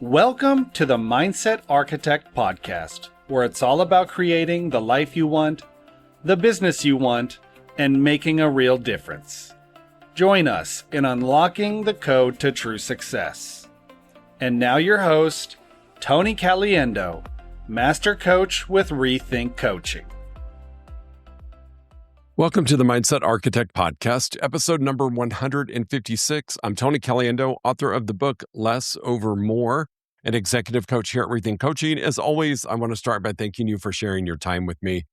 Welcome to the Mindset Architect podcast, where it's all about creating the life you want, the business you want, and making a real difference. Join us in unlocking the code to true success. And now your host, Tony Caliendo, Master Coach with Rethink Coaching. Welcome to the Mindset Architect podcast, episode number 156. I'm Tony Caliendo, author of the book Less Over More, and executive coach here at Rethink Coaching. As always, I want to start by thanking you for sharing your time with me.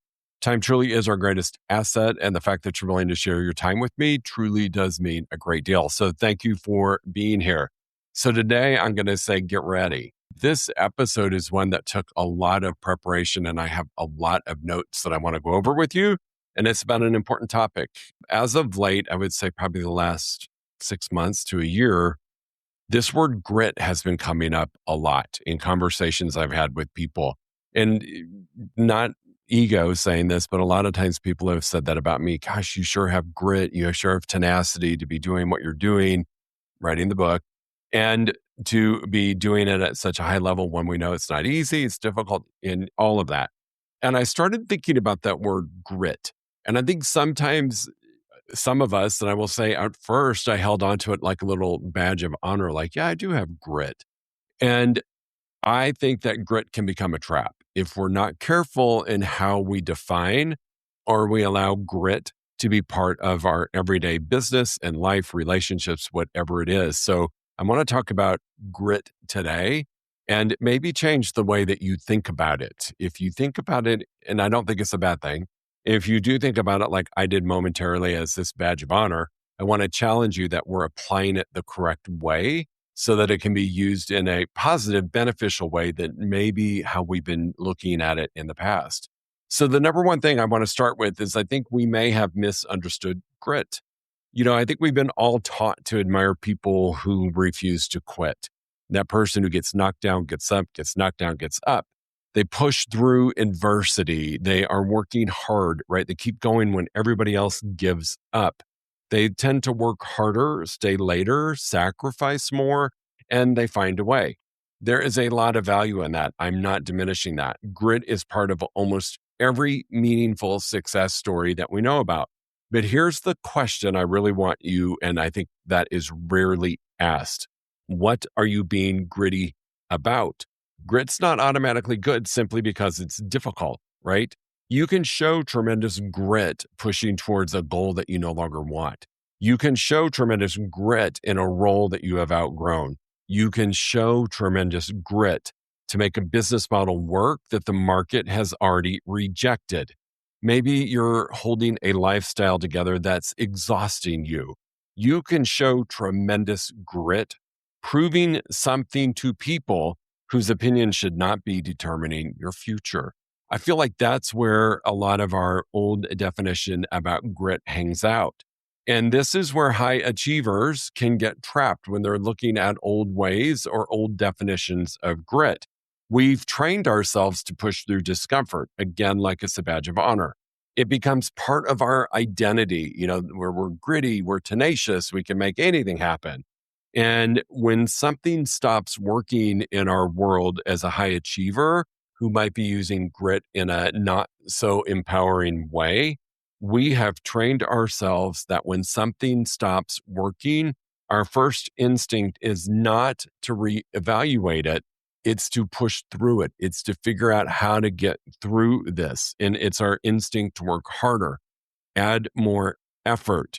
Time truly is our greatest asset, and the fact that you're willing to share your time with me truly does mean a great deal. So thank you for being here. So today I'm going to say, get ready. This episode is one that took a lot of preparation, and I have a lot of notes that I want to go over with you. And it's about an important topic. As of late, I would say probably the last 6 months to a year, this word grit has been coming up a lot in conversations I've had with people. And not ego saying this, but a lot of times people have said that about me. Gosh, you sure have grit. You sure have tenacity to be doing what you're doing, writing the book, and to be doing it at such a high level when we know it's not easy, it's difficult, in all of that. And I started thinking about that word grit. And I think sometimes some of us, and I will say at first, I held on to it like a little badge of honor, like, yeah, I do have grit. And I think that grit can become a trap if we're not careful in how we define or we allow grit to be part of our everyday business and life, relationships, whatever it is. So I want to talk about grit today and maybe change the way that you think about it. If you think about it, and I don't think it's a bad thing, if you do think about it like I did momentarily as this badge of honor, I want to challenge you that we're applying it the correct way so that it can be used in a positive, beneficial way that may be how we've been looking at it in the past. So the number one thing I want to start with is I think we may have misunderstood grit. I think we've been all taught to admire people who refuse to quit. That person who gets knocked down, gets up, gets knocked down, gets up. They push through adversity. They are working hard, right? They keep going when everybody else gives up. They tend to work harder, stay later, sacrifice more, and they find a way. There is a lot of value in that. I'm not diminishing that. Grit is part of almost every meaningful success story that we know about. But here's the question I really want you, and I think that is rarely asked. What are you being gritty about? Grit's not automatically good simply because it's difficult, right? You can show tremendous grit pushing towards a goal that you no longer want. You can show tremendous grit in a role that you have outgrown. You can show tremendous grit to make a business model work that the market has already rejected. Maybe you're holding a lifestyle together that's exhausting you. You can show tremendous grit, proving something to people whose opinion should not be determining your future. I feel like that's where a lot of our old definition about grit hangs out. And this is where high achievers can get trapped when they're looking at old ways or old definitions of grit. We've trained ourselves to push through discomfort, again, like it's a badge of honor. It becomes part of our identity, where we're gritty, we're tenacious, we can make anything happen. And when something stops working in our world as a high achiever who might be using grit in a not so empowering way, we have trained ourselves that when something stops working, our first instinct is not to reevaluate it. It's to push through it. It's to figure out how to get through this. And it's our instinct to work harder, add more effort,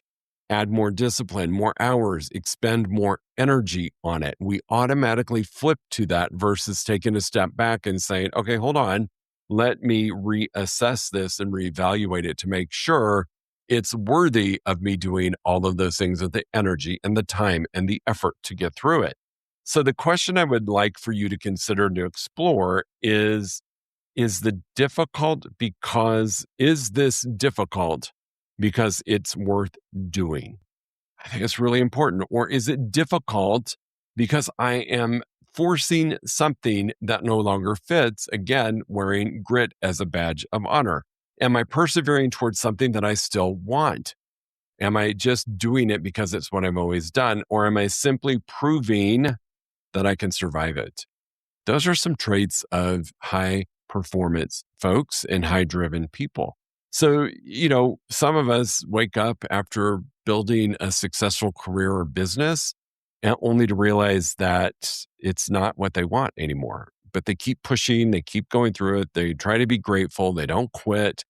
add more discipline, more hours, expend more energy on it. We automatically flip to that versus taking a step back and saying, okay, hold on, let me reassess this and reevaluate it to make sure it's worthy of me doing all of those things with the energy and the time and the effort to get through it. So the question I would like for you to consider to explore is this difficult because it's worth doing? I think it's really important. Or is it difficult because I am forcing something that no longer fits, again, wearing grit as a badge of honor? Am I persevering towards something that I still want? Am I just doing it because it's what I've always done? Or am I simply proving that I can survive it? Those are some traits of high performance folks and high driven people. So, some of us wake up after building a successful career or business and only to realize that it's not what they want anymore. But they keep pushing, they keep going through it, they try to be grateful, they don't quit.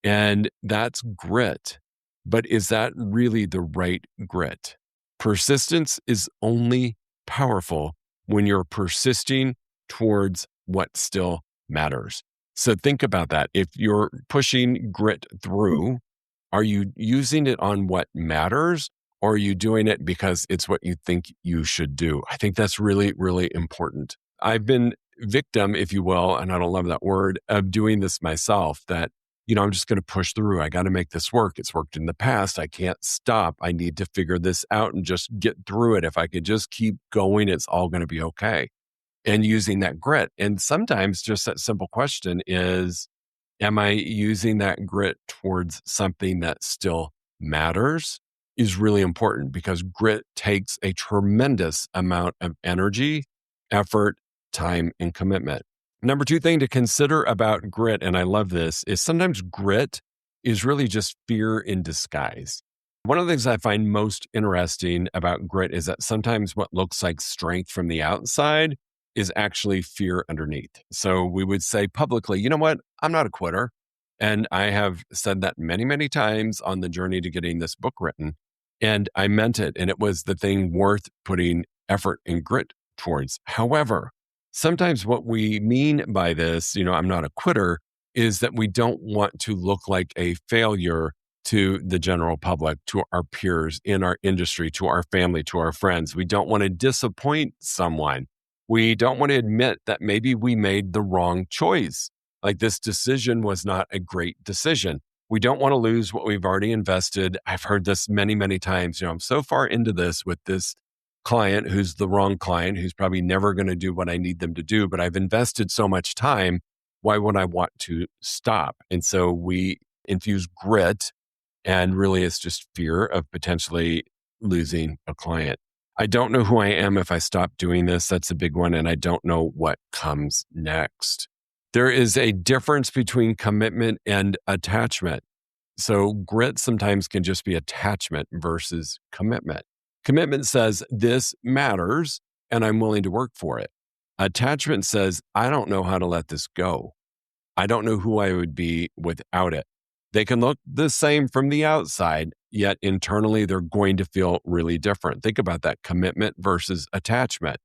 And that's grit. But is that really the right grit? Persistence is only powerful when you're persisting towards what still matters. So think about that. If you're pushing grit through, are you using it on what matters, or are you doing it because it's what you think you should do? I think that's really, really important. I've been victim, if you will, and I don't love that word, of doing this myself, that I'm just going to push through. I got to make this work. It's worked in the past. I can't stop. I need to figure this out and just get through it. If I could just keep going, it's all going to be okay. And using that grit. And sometimes just that simple question is, am I using that grit towards something that still matters? Is really important, because grit takes a tremendous amount of energy, effort, time, and commitment. Number 2 thing to consider about grit, and I love this, is sometimes grit is really just fear in disguise. One of the things I find most interesting about grit is that sometimes what looks like strength from the outside is actually fear underneath. So we would say publicly, you know what, I'm not a quitter. And I have said that many, many times on the journey to getting this book written. And I meant it. And it was the thing worth putting effort and grit towards. However, sometimes what we mean by this, I'm not a quitter, is that we don't want to look like a failure to the general public, to our peers in our industry, to our family, to our friends. We don't want to disappoint someone. We don't want to admit that maybe we made the wrong choice. Like, this decision was not a great decision. We don't want to lose what we've already invested. I've heard this many, many times. I'm so far into this with this client who's the wrong client, who's probably never going to do what I need them to do, but I've invested so much time. Why would I want to stop? And so we infuse grit, and really it's just fear of potentially losing a client. I don't know who I am if I stop doing this. That's a big one. And I don't know what comes next. There is a difference between commitment and attachment. So grit sometimes can just be attachment versus commitment. Commitment says, this matters and I'm willing to work for it. Attachment says, I don't know how to let this go. I don't know who I would be without it. They can look the same from the outside, yet internally they're going to feel really different. Think about that, commitment versus attachment.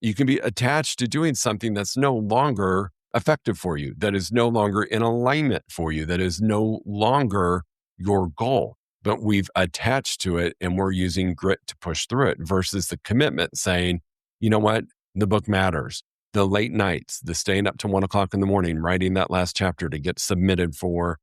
You can be attached to doing something that's no longer effective for you, that is no longer in alignment for you, that is no longer your goal, but we've attached to it and we're using grit to push through it, versus the commitment saying, you know what, the book matters. The late nights, the staying up to 1 o'clock in the morning, writing that last chapter to get submitted for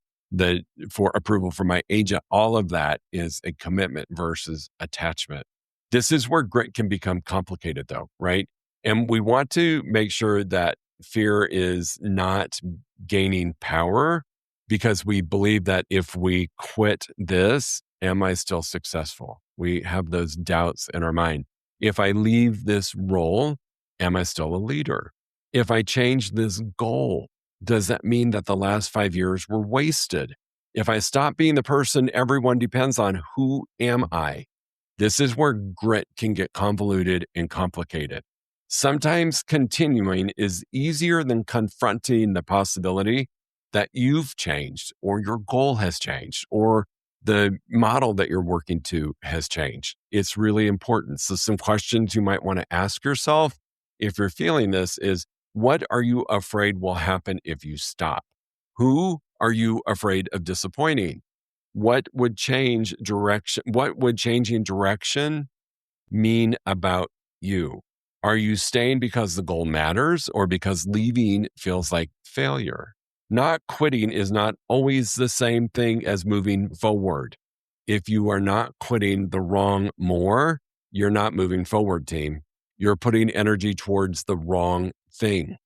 approval from my agent, all of that is a commitment versus attachment. This is where grit can become complicated though, right? And we want to make sure that fear is not gaining power, because we believe that if we quit this, am I still successful? We have those doubts in our mind. If I leave this role, am I still a leader? If I change this goal, does that mean that the last 5 years were wasted? If I stop being the person everyone depends on, who am I? This is where grit can get convoluted and complicated. Sometimes continuing is easier than confronting the possibility that you've changed, or your goal has changed, or the model that you're working to has changed. It's really important. So some questions you might want to ask yourself if you're feeling this is, what are you afraid will happen if you stop? Who are you afraid of disappointing? What would change direction? What would changing direction mean about you? Are you staying because the goal matters, or because leaving feels like failure? Not quitting is not always the same thing as moving forward. If you are not quitting the wrong more, you're not moving forward, team. You're putting energy towards the wrong thing.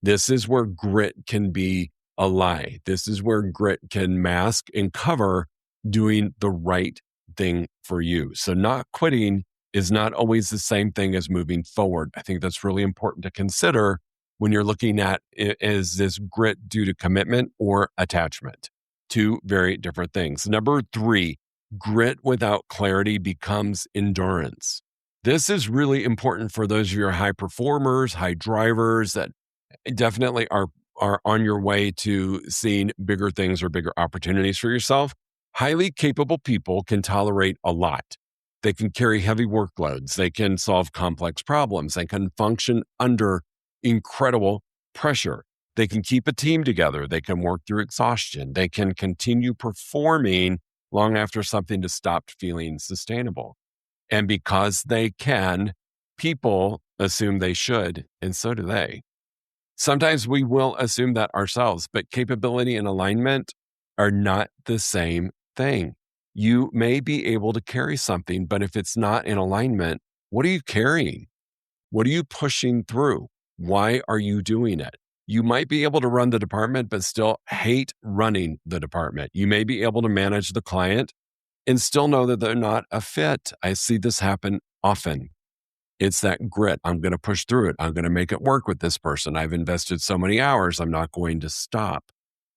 This is where grit can be a lie. This is where grit can mask and cover doing the right thing for you. So not quitting is not always the same thing as moving forward. I think that's really important to consider when you're looking at is this grit due to commitment or attachment? Two very different things. Number 3, grit without clarity becomes endurance. This is really important for those of your high performers, high drivers that definitely are on your way to seeing bigger things or bigger opportunities for yourself. Highly capable people can tolerate a lot. They can carry heavy workloads. They can solve complex problems. They can function under incredible pressure. They can keep a team together. They can work through exhaustion. They can continue performing long after something has stopped feeling sustainable. And because they can, people assume they should, and so do they. Sometimes we will assume that ourselves, but capability and alignment are not the same thing. You may be able to carry something, but if it's not in alignment, what are you carrying? What are you pushing through? Why are you doing it? You might be able to run the department, but still hate running the department. You may be able to manage the client and still know that they're not a fit. I see this happen often. It's that grit. I'm going to push through it. I'm going to make it work with this person. I've invested so many hours. I'm not going to stop.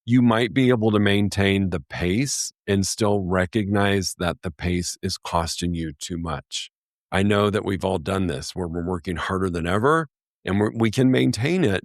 You might be able to maintain the pace and still recognize that the pace is costing you too much. I know that we've all done this where we're working harder than ever and we can maintain it.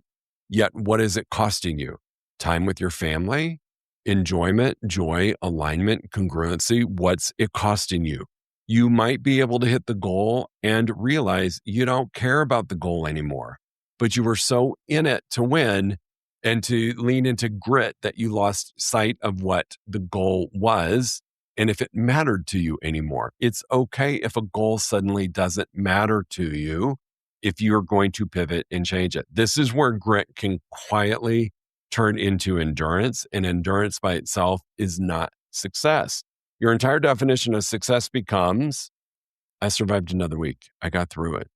Yet what is it costing you? Time with your family, enjoyment, joy, alignment, congruency. What's it costing you? You might be able to hit the goal and realize you don't care about the goal anymore, but you were so in it to win and to lean into grit that you lost sight of what the goal was. And if it mattered to you anymore, it's okay if a goal suddenly doesn't matter to you if you're going to pivot and change it. This is where grit can quietly turn into endurance, and endurance by itself is not success. Your entire definition of success becomes, I survived another week. I got through it.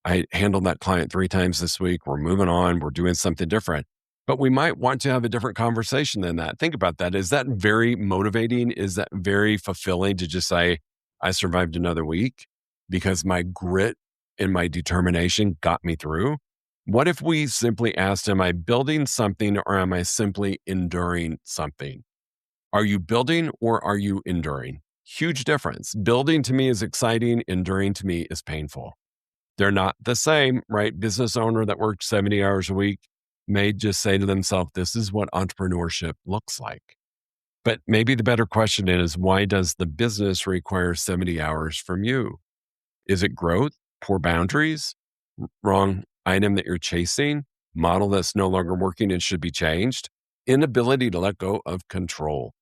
I handled that client 3 times this week. We're moving on. We're doing something different. But we might want to have a different conversation than that. Think about that. Is that very motivating? Is that very fulfilling to just say, I survived another week because my grit and my determination got me through? What if we simply asked, am I building something or am I simply enduring something? Are you building or are you enduring? Huge difference. Building to me is exciting. Enduring to me is painful. They're not the same, right? Business owner that works 70 hours a week may just say to themselves, this is what entrepreneurship looks like. But maybe the better question is, why does the business require 70 hours from you? Is it growth, poor boundaries, wrong item that you're chasing, model that's no longer working and should be changed, inability to let go of control?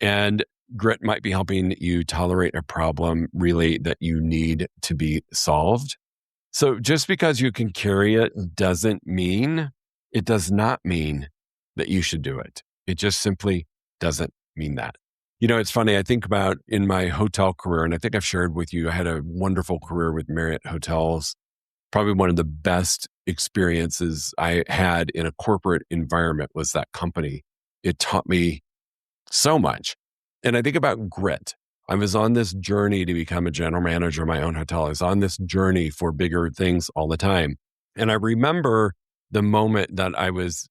And grit might be helping you tolerate a problem really that you need to be solved. So just because you can carry it does not mean that you should do it. It just simply doesn't mean that. You know, it's funny. I think about in my hotel career, and I think I've shared with you, I had a wonderful career with Marriott Hotels. Probably one of the best experiences I had in a corporate environment was that company. It taught me so much. And I think about grit. I was on this journey to become a general manager of my own hotel. I was on this journey for bigger things all the time. And I remember the moment that I was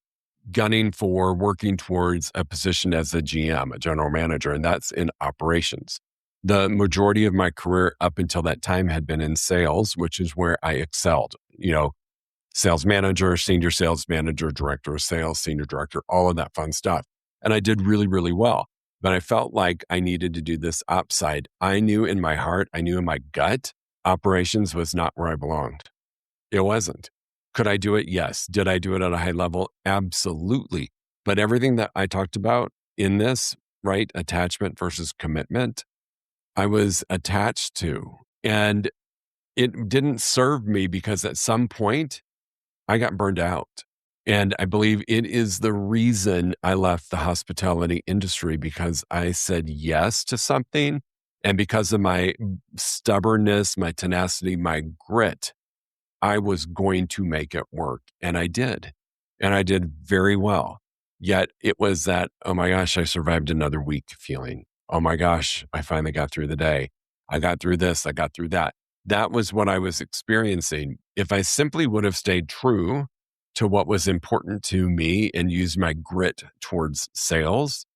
gunning for working towards a position as a GM, a general manager, and that's in operations. The majority of my career up until that time had been in sales, which is where I excelled. You know, sales manager, senior sales manager, director of sales, senior director, all of that fun stuff. And I did really, really well. But I felt like I needed to do this ops side. I knew in my heart, I knew in my gut, operations was not where I belonged. It wasn't. Could I do it? Yes. Did I do it at a high level? Absolutely. But everything that I talked about in this, right? Attachment versus commitment, I was attached to. And it didn't serve me because at some point I got burned out. And I believe it is the reason I left the hospitality industry, because I said yes to something. And because of my stubbornness, my tenacity, my grit, I was going to make it work. And I did. And I did very well. Yet it was that, oh my gosh, I survived another week feeling. Oh my gosh, I finally got through the day. I got through this. I got through that. That was what I was experiencing. If I simply would have stayed true to what was important to me and used my grit towards sales,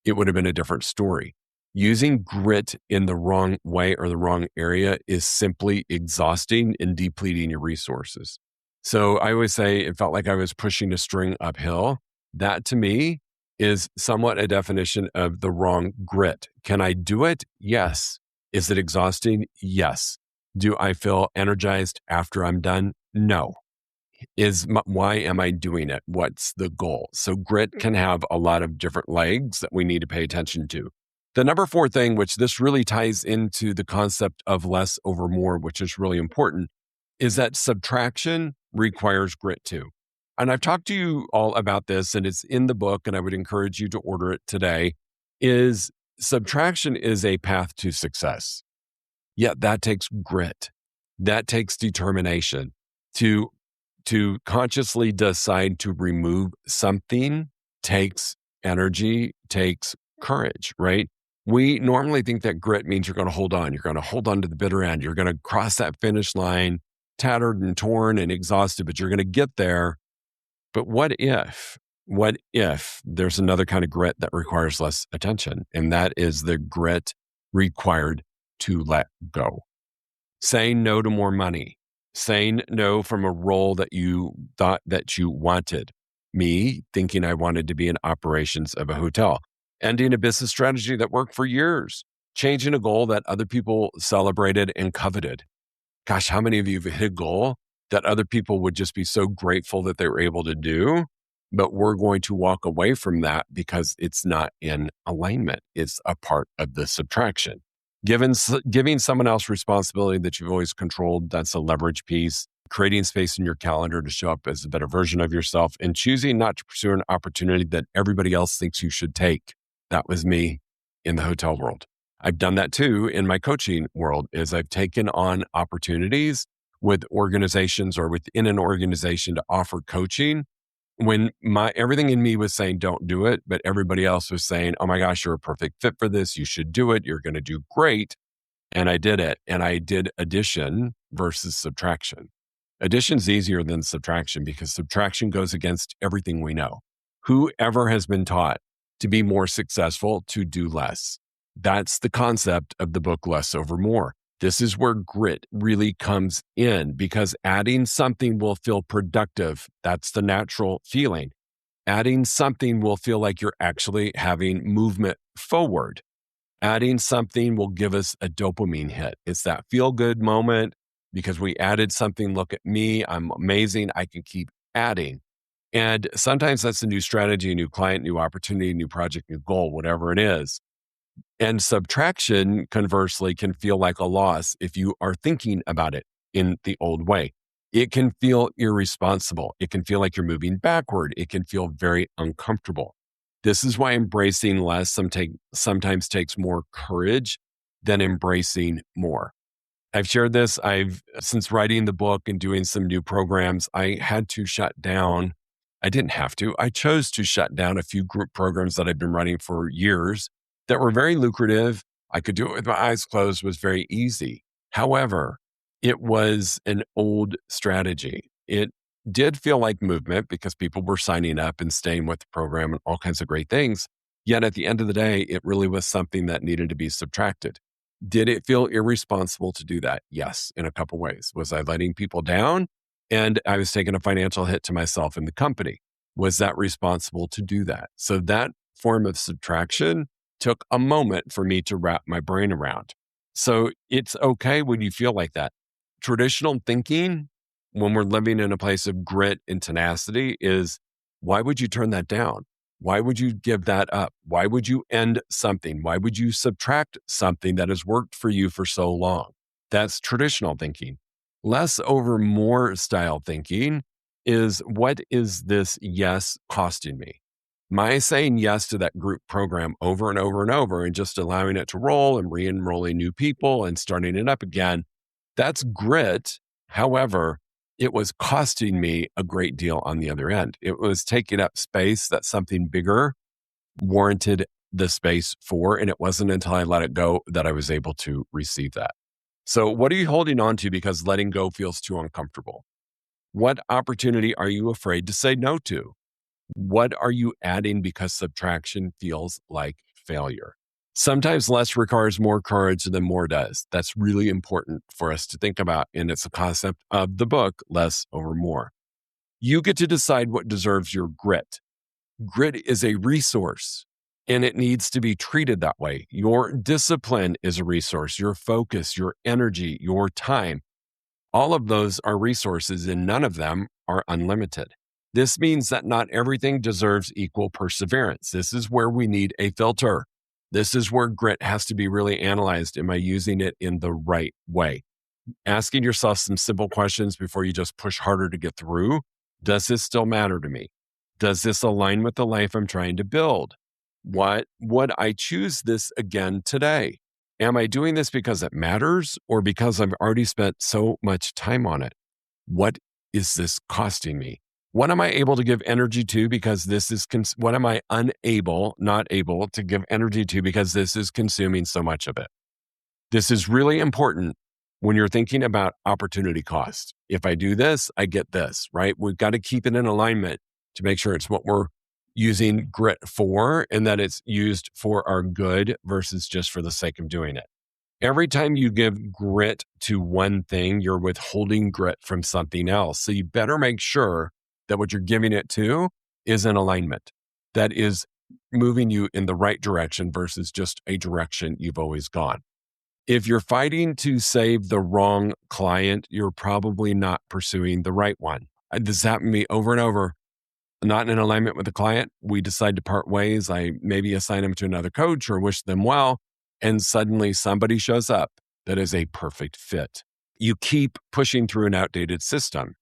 it would have been a different story. Using grit in the wrong way or the wrong area is simply exhausting and depleting your resources. So I always say it felt like I was pushing a string uphill. That to me is somewhat a definition of the wrong grit. Can I do it? Yes. Is it exhausting? Yes. Do I feel energized after I'm done? No. Why am I doing it? What's the goal? So grit can have a lot of different legs that we need to pay attention to. The number 4 thing, which this really ties into the concept of less over more, which is really important, is that subtraction requires grit too. And I've talked to you all about this, and it's in the book, and I would encourage you to order it today, is subtraction is a path to success. Yet that takes grit. That takes determination. To consciously decide to remove something takes energy, takes courage, right? We normally think that grit means you're going to hold on. You're going to hold on to the bitter end. You're going to cross that finish line, tattered and torn and exhausted, but you're going to get there. But what if there's another kind of grit that requires less attention? And that is the grit required to let go. Saying no to more money. Saying no from a role that you thought that you wanted. Me thinking I wanted to be in operations of a hotel. Ending a business strategy that worked for years. Changing a goal that other people celebrated and coveted. Gosh, how many of you have hit a goal that other people would just be so grateful that they were able to do? But we're going to walk away from that because it's not in alignment. It's a part of the subtraction. Giving someone else responsibility that you've always controlled, that's a leverage piece. Creating space in your calendar to show up as a better version of yourself, and choosing not to pursue an opportunity that everybody else thinks you should take. That was me in the hotel world. I've done that too in my coaching world, is I've taken on opportunities with organizations or within an organization to offer coaching when everything in me was saying, don't do it, but everybody else was saying, oh my gosh, you're a perfect fit for this. You should do it. You're going to do great. And I did it. And I did addition versus subtraction. Addition's easier than subtraction because subtraction goes against everything we know. Whoever has been taught to be more successful to do less. That's the concept of the book, Less Over More. This is where grit really comes in because adding something will feel productive. That's the natural feeling. Adding something will feel like you're actually having movement forward. Adding something will give us a dopamine hit. It's that feel-good moment because we added something. Look at me. I'm amazing. I can keep adding. And sometimes that's a new strategy, a new client, new opportunity, new project, new goal, whatever it is. And subtraction, conversely, can feel like a loss if you are thinking about it in the old way. It can feel irresponsible. It can feel like you're moving backward. It can feel very uncomfortable. This is why embracing less sometimes takes more courage than embracing more. I've shared this. Since writing the book and doing some new programs, I had to shut down. I didn't have to. I chose to shut down a few group programs that I've been running for years that were very lucrative. I could do it with my eyes closed, was very easy. However, it was an old strategy. It did feel like movement because people were signing up and staying with the program and all kinds of great things. Yet at the end of the day, it really was something that needed to be subtracted. Did it feel irresponsible to do that? Yes, in a couple ways. Was I letting people down? And I was taking a financial hit to myself and the company. Was that responsible to do that? So that form of subtraction took a moment for me to wrap my brain around. So it's okay when you feel like that. Traditional thinking, when we're living in a place of grit and tenacity, is why would you turn that down? Why would you give that up? Why would you end something? Why would you subtract something that has worked for you for so long? That's traditional thinking. Less over more style thinking is, what is this yes costing me? My saying yes to that group program over and over and over and just allowing it to roll and re-enrolling new people and starting it up again, that's grit. However, it was costing me a great deal on the other end. It was taking up space that something bigger warranted the space for. And it wasn't until I let it go that I was able to receive that. So what are you holding on to because letting go feels too uncomfortable? What opportunity are you afraid to say no to? What are you adding because subtraction feels like failure? Sometimes less requires more courage than more does. That's really important for us to think about. And it's a concept of the book, Less Over More. You get to decide what deserves your grit. Grit is a resource and it needs to be treated that way. Your discipline is a resource, your focus, your energy, your time. All of those are resources and none of them are unlimited. This means that not everything deserves equal perseverance. This is where we need a filter. This is where grit has to be really analyzed. Am I using it in the right way? Asking yourself some simple questions before you just push harder to get through. Does this still matter to me? Does this align with the life I'm trying to build? What would I choose this again today? Am I doing this because it matters or because I've already spent so much time on it? What is this costing me? What am I able to give energy to because this is, what am I not able to give energy to because this is consuming so much of it? This is really important when you're thinking about opportunity cost. If I do this, I get this, right? We've got to keep it in alignment to make sure it's what we're using grit for and that it's used for our good versus just for the sake of doing it. Every time you give grit to one thing, you're withholding grit from something else. So you better make sure that what you're giving it to is in alignment, that is moving you in the right direction versus just a direction you've always gone. If you're fighting to save the wrong client, you're probably not pursuing the right one. This happened to me over and over. Not in alignment with the client. We decide to part ways. I maybe assign them to another coach or wish them well. And suddenly somebody shows up that is a perfect fit. You keep pushing through an outdated system.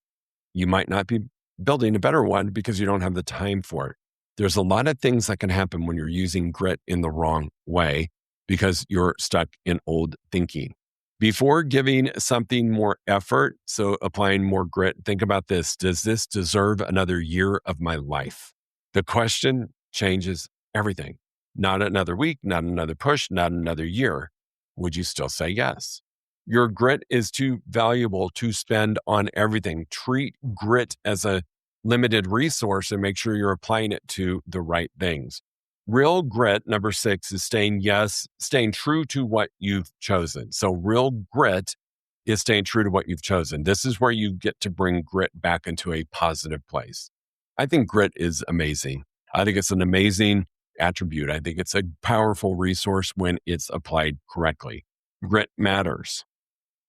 You might not be building a better one because you don't have the time for it. There's a lot of things that can happen when you're using grit in the wrong way because you're stuck in old thinking. Before giving something more effort, so applying more grit, think about this. Does this deserve another year of my life? The question changes everything. Not another week, not another push, not another year. Would you still say yes? Your grit is too valuable to spend on everything. Treat grit as a limited resource and make sure you're applying it to the right things. Real grit, number 6, is staying true to what you've chosen. So real grit is staying true to what you've chosen. This is where you get to bring grit back into a positive place. I think grit is amazing. I think it's an amazing attribute. I think it's a powerful resource when it's applied correctly. Grit matters.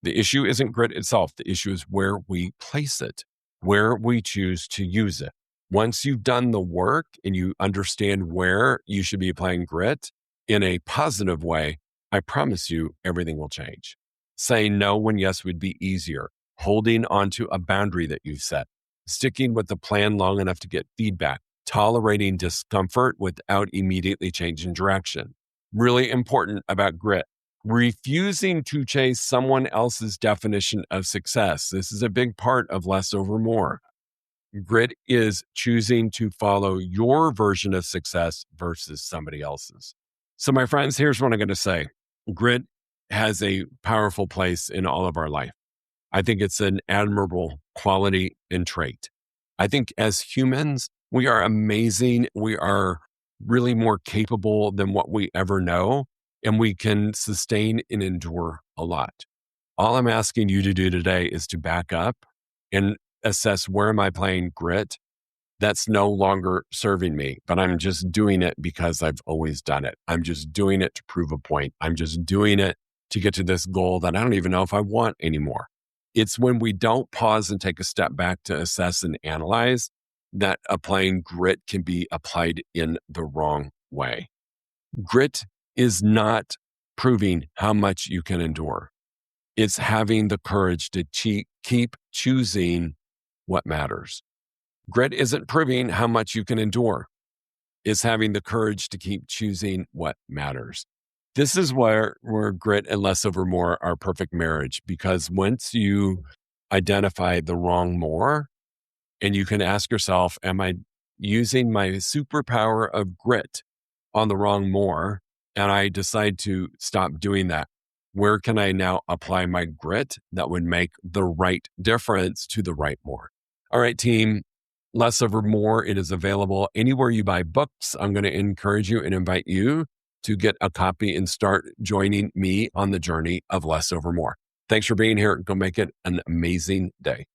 The issue isn't grit itself. The issue is where we place it, where we choose to use it. Once you've done the work and you understand where you should be applying grit in a positive way, I promise you everything will change. Saying no when yes would be easier. Holding onto a boundary that you've set. Sticking with the plan long enough to get feedback. Tolerating discomfort without immediately changing direction. Really important about grit. Refusing to chase someone else's definition of success. This is a big part of Less Over More. Grit is choosing to follow your version of success versus somebody else's. So my friends, here's what I'm going to say. Grit has a powerful place in all of our life. I think it's an admirable quality and trait. I think as humans, we are amazing. We are really more capable than what we ever know, and we can sustain and endure a lot. All I'm asking you to do today is to back up and assess where am I playing grit that's no longer serving me, but I'm just doing it because I've always done it. I'm just doing it to prove a point. I'm just doing it to get to this goal that I don't even know if I want anymore. It's when we don't pause and take a step back to assess and analyze that applying grit can be applied in the wrong way. Grit is not proving how much you can endure. It's having the courage to keep choosing what matters. Grit isn't proving how much you can endure. It's having the courage to keep choosing what matters. This is where grit and Less Over More are a perfect marriage, because once you identify the wrong more and you can ask yourself, am I using my superpower of grit on the wrong more? And I decide to stop doing that. where can I now apply my grit that would make the right difference to the right more? All right, team, Less Over More. It is available anywhere you buy books. I'm going to encourage you and invite you to get a copy and start joining me on the journey of Less Over More. Thanks for being here. Go make it an amazing day.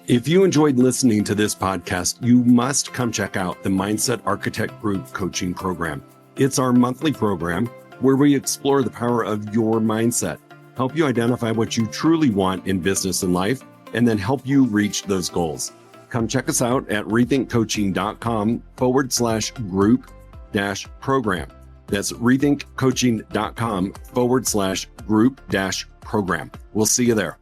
If you enjoyed listening to this podcast, you must come check out the Mindset Architect Group Coaching Program. It's our monthly program where we explore the power of your mindset, help you identify what you truly want in business and life, and then help you reach those goals. Come check us out at rethinkcoaching.com/group-program. That's rethinkcoaching.com/group-program. We'll see you there.